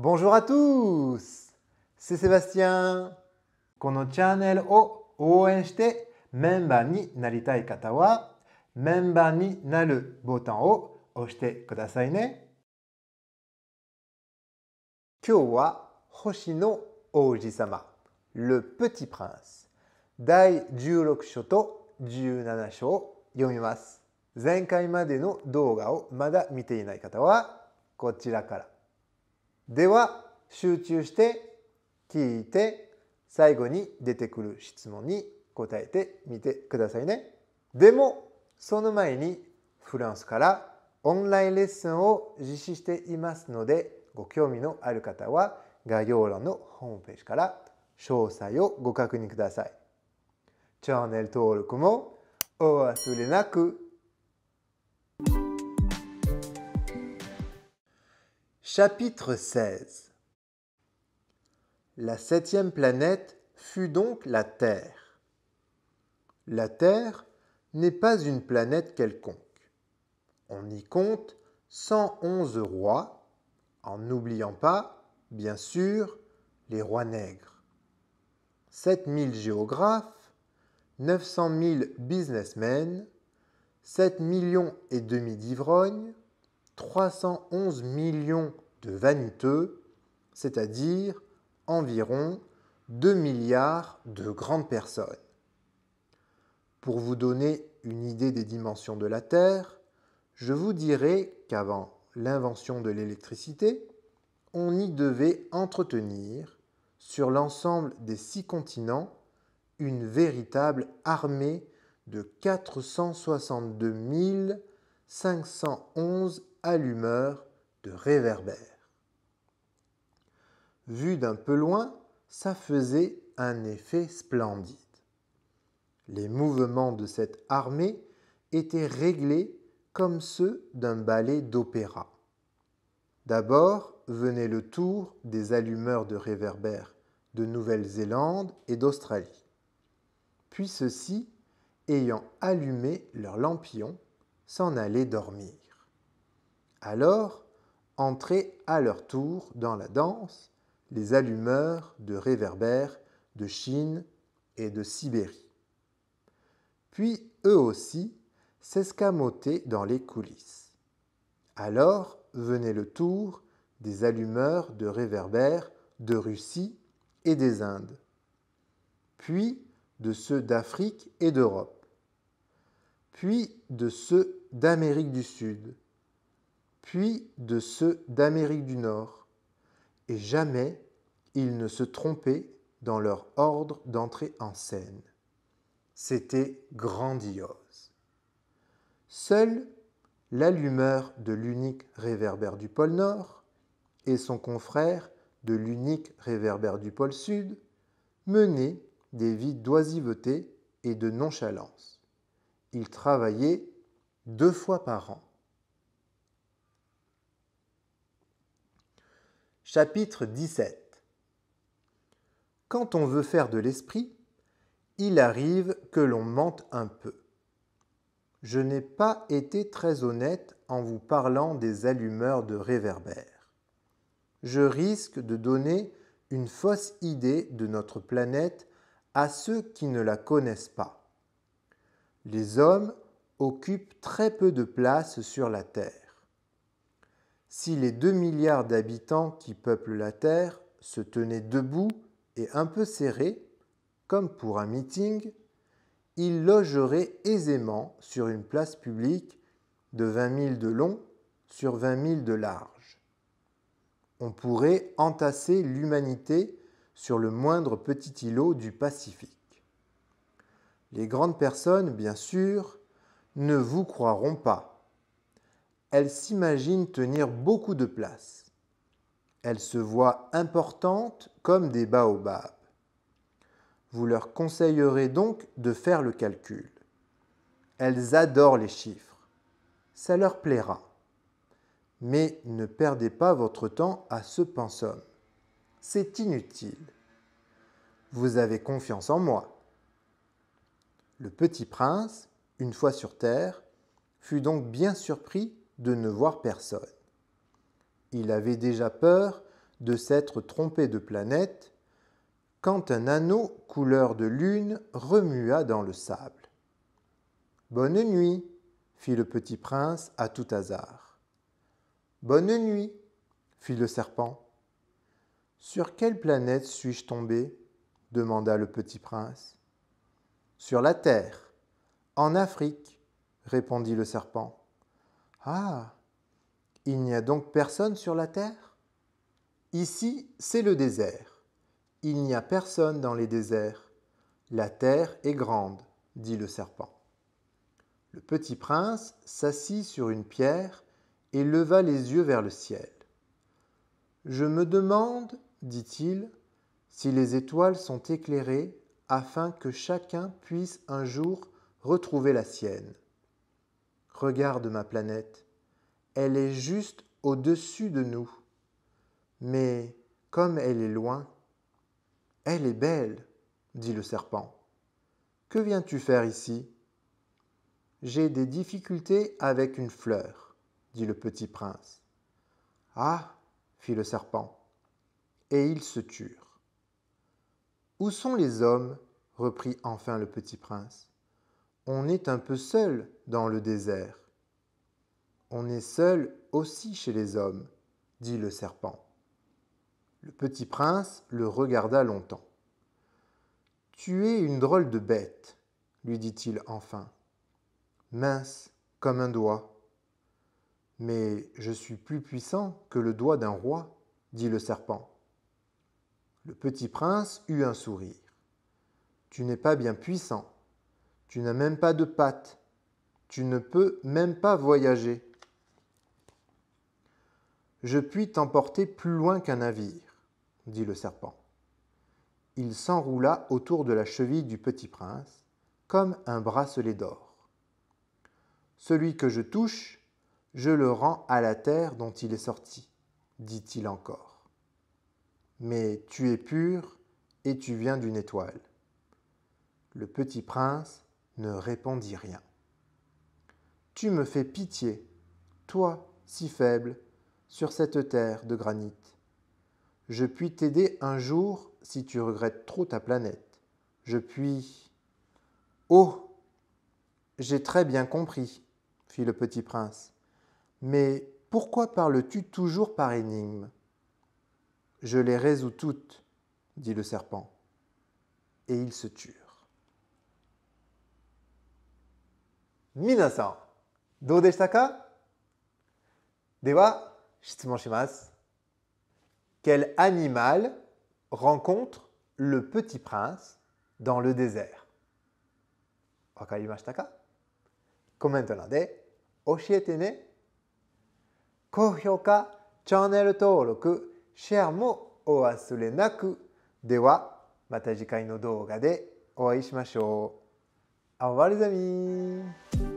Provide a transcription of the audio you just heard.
Bonjour à tous! C'est Sébastien! このチャンネルを応援してメンバーになりたい方はメンバーになるボタンを押してくださいね。今日は星の王子様、Le Petit Prince、第16章と17章を読みます。前回までの動画をまだ見ていない方はこちらから。では集中して聞いて最後に出てくる質問に答えてみてくださいね。でもその前にフランスからオンラインレッスンを実施していますのでご興味のある方は概要欄のホームページから詳細をご確認ください。チャンネル登録もお忘れなく。Chapitre 16. La septième planète fut donc la Terre. La Terre n'est pas une planète quelconque. On y compte 111 rois, en n'oubliant pas, bien sûr, les rois nègres. 7000 géographes, 900 000 businessmen, 7 millions et demi d'ivrognes, 311 millions de vaniteux, c'est-à-dire environ 2 milliards de grandes personnes. Pour vous donner une idée des dimensions de la Terre, je vous dirai qu'avant l'invention de l'électricité, on y devait entretenir, sur l'ensemble des 6 continents, une véritable armée de 462 511 allumeurs de réverbères. Vu d'un peu loin, ça faisait un effet splendide. Les mouvements de cette armée étaient réglés comme ceux d'un ballet d'opéra. D'abord venait le tour des allumeurs de réverbères de Nouvelle-Zélande et d'Australie. Puis ceux-ci, ayant allumé leurs lampillons, s'en allaient dormir. Alors entraient à leur tour dans la danse les allumeurs de réverbères de Chine et de Sibérie. Puis eux aussi s'escamotaient dans les coulisses. Alors venait le tour des allumeurs de réverbères de Russie et des Indes, puis de ceux d'Afrique et d'Europe, puis de ceux d'Amérique du Sud, puis de ceux d'Amérique du Nord, et jamais ils ne se trompaient dans leur ordre d'entrée en scène. C'était grandiose. Seul l'allumeur de l'unique réverbère du pôle Nord et son confrère de l'unique réverbère du pôle Sud menaient des vies d'oisiveté et de nonchalance. Ils travaillaient 2 fois par an. Chapitre 17. Quand on veut faire de l'esprit, il arrive que l'on mente un peu. Je n'ai pas été très honnête en vous parlant des allumeurs de réverbères. Je risque de donner une fausse idée de notre planète à ceux qui ne la connaissent pas. Les hommes occupent très peu de place sur la Terre. Si les 2 milliards d'habitants qui peuplent la Terre se tenaient debout et un peu serrés, comme pour un meeting, ils logeraient aisément sur une place publique de 20 000 de long sur 20 000 de large. On pourrait entasser l'humanité sur le moindre petit îlot du Pacifique. Les grandes personnes, bien sûr, ne vous croiront pas. Elles s'imaginent tenir beaucoup de place. Elles se voient importantes comme des baobabs. Vous leur conseillerez donc de faire le calcul. Elles adorent les chiffres. Ça leur plaira. Mais ne perdez pas votre temps à ce pensum. C'est inutile. Vous avez confiance en moi. Le petit prince, une fois sur terre, fut donc bien surpris de ne voir personne. Il avait déjà peur de s'être trompé de planète quand un anneau couleur de lune remua dans le sable. « Bonne nuit !» fit le petit prince à tout hasard. « Bonne nuit !» fit le serpent. « Sur quelle planète suis-je tombé ?» demanda le petit prince. « Sur la terre, en Afrique, » répondit le serpent. « Ah, il n'y a donc personne sur la terre ? Ici, c'est le désert. Il n'y a personne dans les déserts. La terre est grande, » dit le serpent. Le petit prince s'assit sur une pierre et leva les yeux vers le ciel. « Je me demande, dit-il, si les étoiles sont éclairées afin que chacun puisse un jour retrouver la sienne. Regarde ma planète, elle est juste au-dessus de nous. Mais comme elle est loin, elle est belle, dit le serpent. Que viens-tu faire ici ? J'ai des difficultés avec une fleur, dit le petit prince. Ah, fit le serpent, et ils se turent. Où sont les hommes ? Reprit enfin le petit prince. On est un peu seul dans le désert. On est seul aussi chez les hommes, dit le serpent. Le petit prince le regarda longtemps. Tu es une drôle de bête, lui dit-il enfin. Mince comme un doigt. Mais je suis plus puissant que le doigt d'un roi, dit le serpent. Le petit prince eut un sourire. Tu n'es pas bien puissant. Tu n'as même pas de pattes. Tu ne peux même pas voyager. Je puis t'emporter plus loin qu'un navire, dit le serpent. Il s'enroula autour de la cheville du petit prince, comme un bracelet d'or. Celui que je touche, je le rends à la terre dont il est sorti, dit-il encore. Mais tu es pur et tu viens d'une étoile. Le petit prince ne répondit rien. Tu me fais pitié, toi, si faible, sur cette terre de granit. Je puis t'aider un jour si tu regrettes trop ta planète. Je puis... Oh ! J'ai très bien compris, fit le petit prince. Mais pourquoi parles-tu toujours par énigmes ? Je les résous toutes, dit le serpent. Et ils se turent. 皆さん、どうでしたか？では、質問します。Quel animal rencontre le petit prince dans le désert? わかりましたか？コメント欄で教えてね。高評価、チャンネル登録、シェアもお忘れなく。では、また次回の動画でお会いしましょう。Au revoir les amis!